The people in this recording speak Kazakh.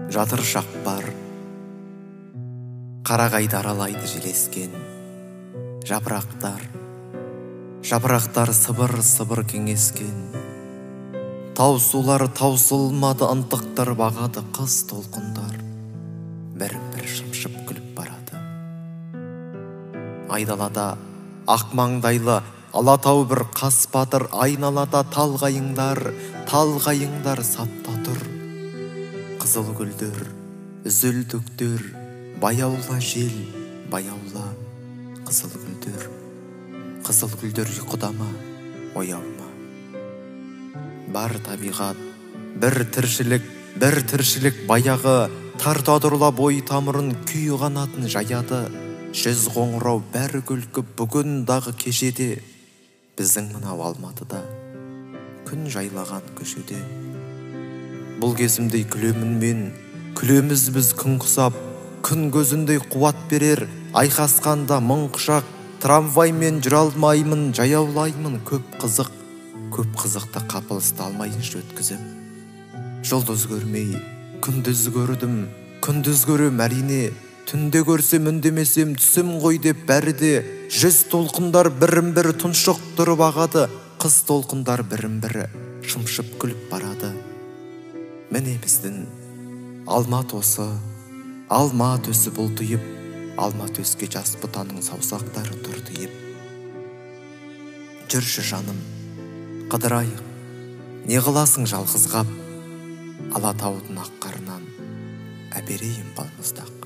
жатыр шақ бар, қарағайды аралайды желескен. Жапырақтар сыбыр кеңескен. Таусулар таусылмады, ынтықтар бағады, қыз толқындар бір шымшып күліп барады. Айдалада ақ маңдайлы алатау бір қас батыр, айналада талғайыңдар сапта тұр. Қызыл гүлдер, үзілдіктер, баяула жел, баяула. Қызыл гүлдер ұйқыда ма, ояу ма? Бар табиғат, бір тіршілік баяғы, тартадырла бой тамырын, күй қанатын жаяды. Жүз қоңырау бәрі күлкі бүгін дағы кешеде. Біздің мынау Алматыда күн жайлаған көшеде. Бұл кезімдей күлемін мен, күлеміз біз күн құсап, күн көзіндей қуат берер, айқасқанда мың құшақ. Трамваймен жүре алмаймын, жаяулаймын, көп қызықты қапылысты алмайыншы өткізіп. Жұлдыз көрмей, күндіз көрдім, күндіз көрем әрине. Түнде көрсем үндемесем түсім ғой деп бәрі де. Жүз толқындар бірін-бірі тұншық тұрып ағады, қыз толқындар бірін-бірі шымшып күліп барады. Міне біздің Алматы осы, алма төсі бұлтиып, алма төске жас бұтаның саусақтары тұрдиып. Жүрші жаным, қыдырайық, не қыласың жалғызғап, Алатаудың ақ қарынан әперейін балмұздақ.